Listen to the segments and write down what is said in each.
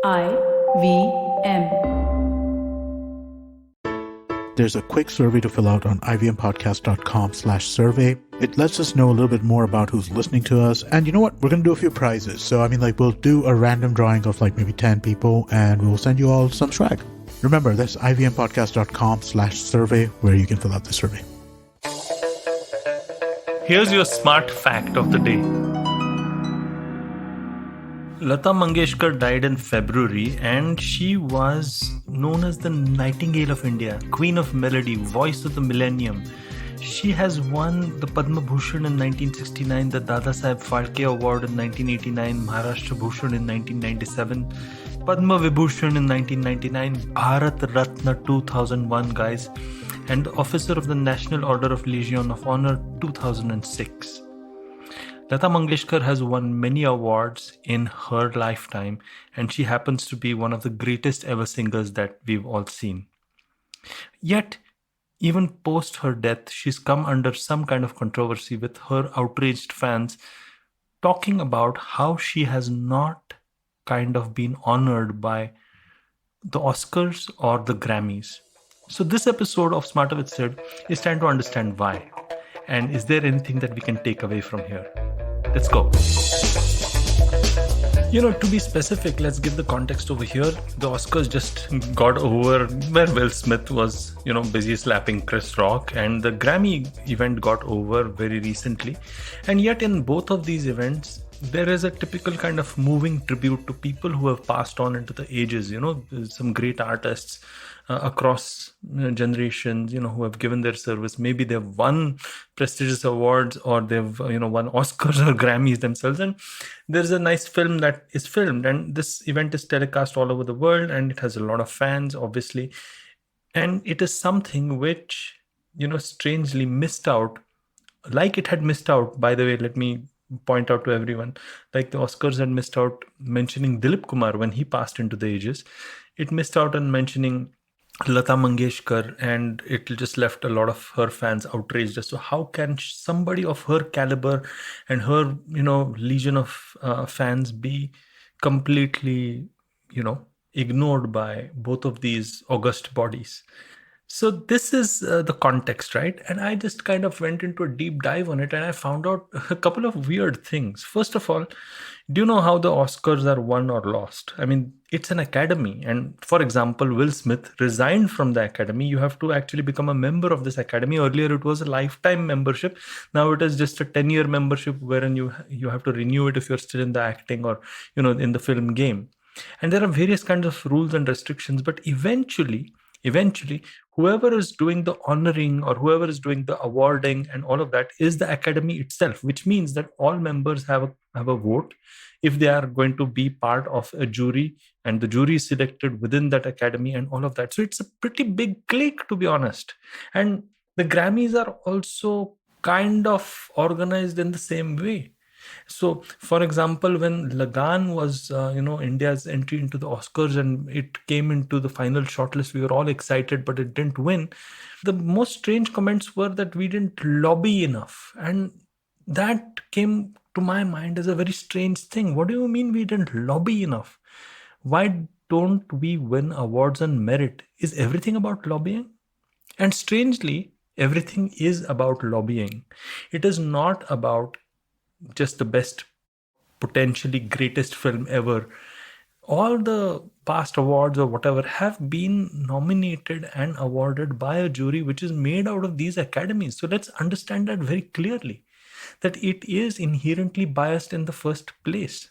IVM. There's a quick survey to fill out on ivmpodcast.com/survey. It lets us know a little bit more about who's listening to us. And you know what? We're going to do a few prizes. So, we'll do a random drawing of maybe 10 people and we'll send you all some swag. Remember, that's ivmpodcast.com/survey where you can fill out the survey. Here's your smart fact of the day. Lata Mangeshkar died in February and she was known as the Nightingale of India, Queen of Melody, Voice of the Millennium. She has won the Padma Bhushan in 1969, the Dadasaheb Phalke Award in 1989, Maharashtra Bhushan in 1997, Padma Vibhushan in 1999, Bharat Ratna 2001, guys, and Officer of the National Order of Legion of Honor 2006. Lata Mangeshkar has won many awards in her lifetime, and she happens to be one of the greatest ever singers that we've all seen. Yet, even post her death, she's come under some kind of controversy with her outraged fans talking about how she has not kind of been honored by the Oscars or the Grammys. So this episode of Smarter With Sid is trying to understand why. And is there anything that we can take away from here? Let's go. To be specific, let's give the context over here. The Oscars just got over where Will Smith was, busy slapping Chris Rock, and the Grammy event got over very recently. And yet in both of these events, there is a typical kind of moving tribute to people who have passed on into the ages, some great artists across generations, who have given their service. Maybe they've won prestigious awards or they've, won Oscars or Grammys themselves. And there's a nice film that is filmed, and this event is telecast all over the world, and it has a lot of fans, obviously. And it is something which, strangely missed out, like it had missed out, by the way, let me point out to everyone, like the Oscars had missed out mentioning Dilip Kumar when he passed into the ages. It missed out on mentioning Lata Mangeshkar, and it just left a lot of her fans outraged as to how can somebody of her caliber and her, legion of fans be completely, ignored by both of these august bodies. So this is the context, right? And I just kind of went into a deep dive on it, and I found out a couple of weird things. First of all, do you know how the Oscars are won or lost? It's an academy. And for example, Will Smith resigned from the academy. You have to actually become a member of this academy. Earlier, it was a lifetime membership. Now it is just a 10-year membership wherein you have to renew it if you're still in the acting or, in the film game. And there are various kinds of rules and restrictions, but eventually, whoever is doing the honoring or whoever is doing the awarding and all of that is the academy itself, which means that all members have a vote if they are going to be part of a jury, and the jury is selected within that academy and all of that. So it's a pretty big clique, to be honest. And the Grammys are also kind of organized in the same way. So, for example, when Lagan was, India's entry into the Oscars and it came into the final shortlist, we were all excited, but it didn't win. The most strange comments were that we didn't lobby enough. And that came to my mind as a very strange thing. What do you mean we didn't lobby enough? Why don't we win awards on merit? Is everything about lobbying? And strangely, everything is about lobbying. It is not about just the best, potentially greatest film ever. All the past awards or whatever have been nominated and awarded by a jury which is made out of these academies. So let's understand that very clearly, that it is inherently biased in the first place.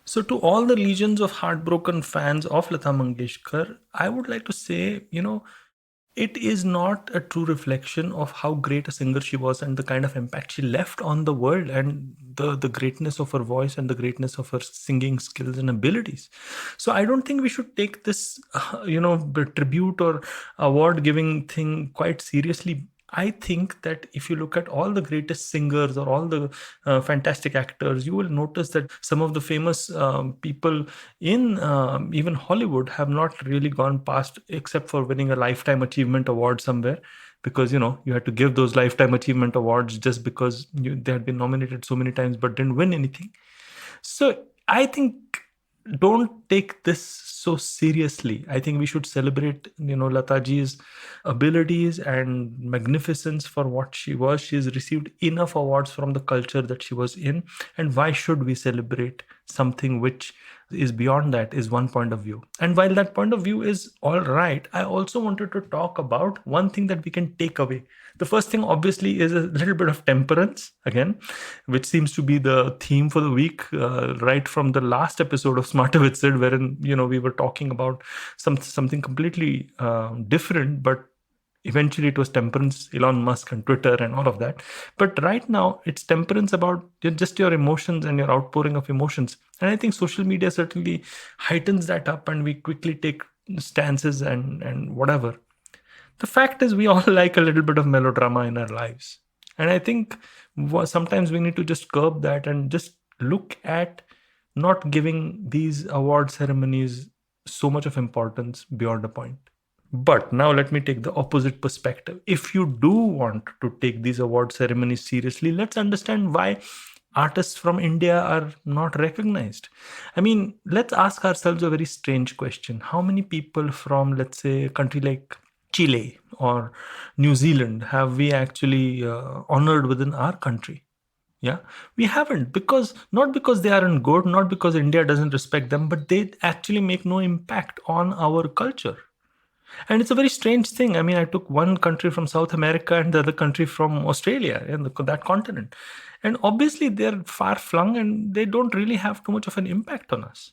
So to all the legions of heartbroken fans of Lata Mangeshkar, I would like to say, it is not a true reflection of how great a singer she was and the kind of impact she left on the world and the greatness of her voice and the greatness of her singing skills and abilities. So I don't think we should take this, tribute or award giving thing quite seriously. I think that if you look at all the greatest singers or all the fantastic actors, you will notice that some of the famous people in even Hollywood have not really gone past, except for winning a Lifetime Achievement Award somewhere, because, you had to give those Lifetime Achievement Awards just because they had been nominated so many times but didn't win anything. So I think don't take this so seriously. I think we should celebrate, Lataji's abilities and magnificence for what she was. She's received enough awards from the culture that she was in. And why should we celebrate something which is beyond that, is one point of view. And while that point of view is all right, I also wanted to talk about one thing that we can take away. The first thing, obviously, is a little bit of temperance, again, which seems to be the theme for the week, right from the last episode of Smarter With Sid, wherein, we were talking about something completely different, but eventually it was temperance, Elon Musk and Twitter and all of that. But right now, it's temperance about just your emotions and your outpouring of emotions. And I think social media certainly heightens that up, and we quickly take stances and whatever. The fact is, we all like a little bit of melodrama in our lives. And I think sometimes we need to just curb that and just look at not giving these award ceremonies so much of importance beyond a point. But now let me take the opposite perspective. If you do want to take these award ceremonies seriously, let's understand why artists from India are not recognized. I mean, let's ask ourselves a very strange question. How many people from, let's say, a country like Chile or New Zealand have we actually honored within our country? Yeah, we haven't, not because they aren't good, not because India doesn't respect them, but they actually make no impact on our culture. And it's a very strange thing. I mean, I took one country from South America and the other country from Australia, and that continent. And obviously, they're far flung and they don't really have too much of an impact on us.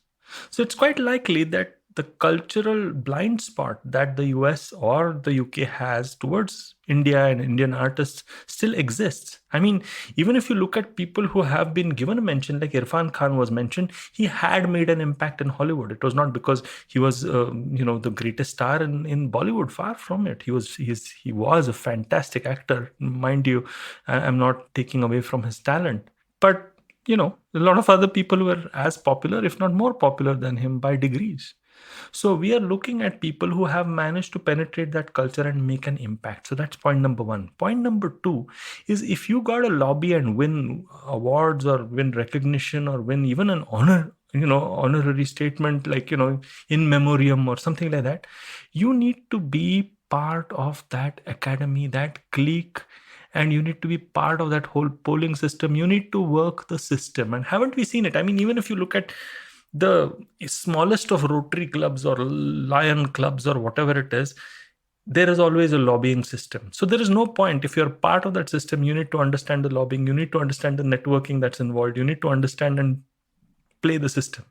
So it's quite likely that the cultural blind spot that the US or the UK has towards India and Indian artists still exists. I mean, even if you look at people who have been given a mention, like Irfan Khan was mentioned, he had made an impact in Hollywood. It was not because he was, the greatest star in Bollywood. Far from it. He was a fantastic actor, mind you. I'm not taking away from his talent, but a lot of other people were as popular, if not more popular than him by degrees. So we are looking at people who have managed to penetrate that culture and make an impact. So that's point number one. Point number two is, if you got a lobby and win awards or win recognition or win even an honorary statement, like, in memoriam or something like that, you need to be part of that academy, that clique, and you need to be part of that whole polling system. You need to work the system. And haven't we seen it? I mean, even if you look at the smallest of Rotary clubs or Lion clubs or whatever it is, there is always a lobbying system. So there is no point. If you're part of that system, you need to understand the lobbying, you need to understand the networking that's involved, you need to understand and play the system.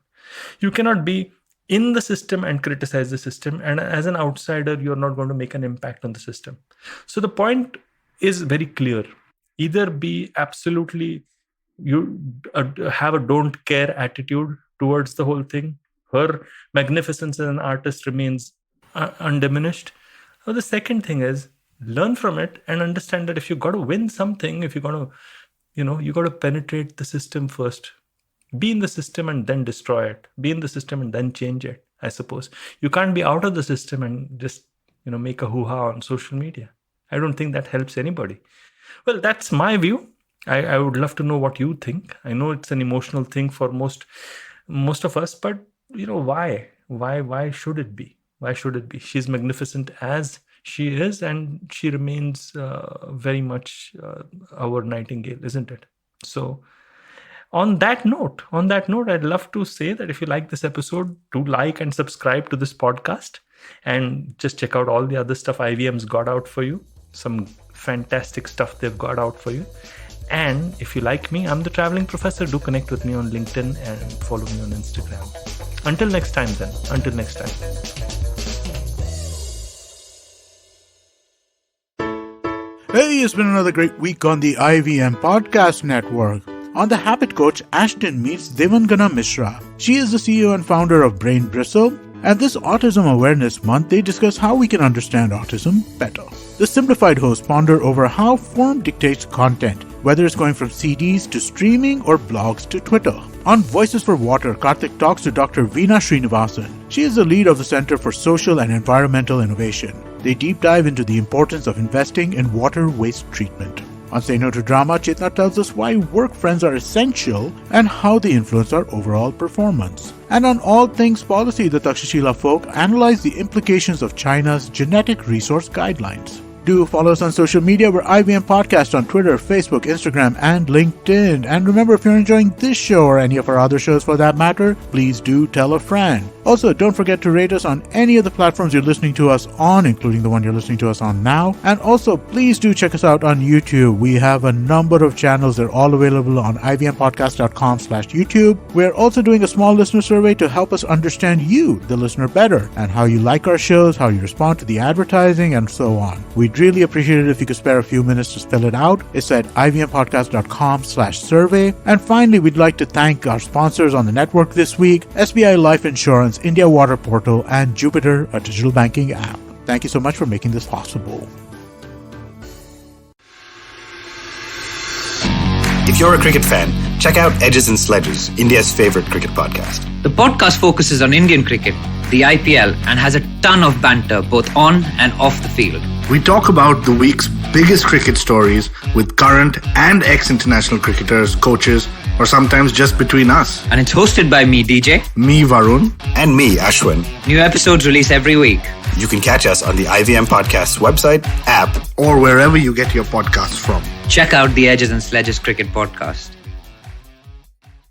You cannot be in the system and criticize the system, and as an outsider, you're not going to make an impact on the system. So the point is very clear. Either be absolutely, you have a don't care attitude towards the whole thing. Her magnificence as an artist remains undiminished. Or the second thing is, learn from it and understand that if you got to win something, if you're going to, you got to penetrate the system first. Be in the system and then destroy it. Be in the system and then change it, I suppose. You can't be out of the system and just, make a hoo-ha on social media. I don't think that helps anybody. Well, that's my view. I would love to know what you think. I know it's an emotional thing for most of us, but why? Why should it be? Why should it be? She's magnificent as she is, and she remains very much our Nightingale, isn't it? So on that note, I'd love to say that if you like this episode, do like and subscribe to this podcast, and just check out all the other stuff IVM's got out for you. Some fantastic stuff they've got out for you. And if you like me, I'm the Traveling Professor. Do connect with me on LinkedIn and follow me on Instagram. Until next time then. Until next time. Hey, it's been another great week on the IVM Podcast Network. On The Habit Coach, Ashton meets Devangana Mishra. She is the CEO and founder of Brain Bristle. And this Autism Awareness Month, they discuss how we can understand autism better. The Simplified hosts ponder over how form dictates content, whether it's going from CDs to streaming or blogs to Twitter. On Voices for Water, Karthik talks to Dr. Veena Srinivasan. She is the lead of the Center for Social and Environmental Innovation. They deep dive into the importance of investing in water waste treatment. On Say No to Drama, Chetna tells us why work friends are essential and how they influence our overall performance. And on All Things Policy, the Takshashila folk analyze the implications of China's genetic resource guidelines. Do follow us on social media. We're IVM Podcast on Twitter, Facebook, Instagram, and LinkedIn. And remember, if you're enjoying this show or any of our other shows for that matter, please do tell a friend. Also, don't forget to rate us on any of the platforms you're listening to us on, including the one you're listening to us on now. And also, please do check us out on YouTube. We have a number of channels. They're all available on ivmpodcast.com/YouTube. We're also doing a small listener survey to help us understand you, the listener, better, and how you like our shows, how you respond to the advertising, and so on. We'd really appreciate it if you could spare a few minutes to fill it out. It's at ivmpodcast.com/survey. And finally, we'd like to thank our sponsors on the network this week: SBI Life Insurance, India Water Portal, and Jupiter, a digital banking app. Thank you so much for making this possible. If you're a cricket fan, check out Edges and Sledges, India's favorite cricket podcast. The podcast focuses on Indian cricket, the IPL, and has a ton of banter both on and off the field. We talk about the week's biggest cricket stories with current and ex-international cricketers, coaches, or sometimes just between us. And it's hosted by me, DJ. Me, Varun. And me, Ashwin. New episodes release every week. You can catch us on the IVM Podcast's website, app, or wherever you get your podcasts from. Check out the Edges and Sledges Cricket Podcast.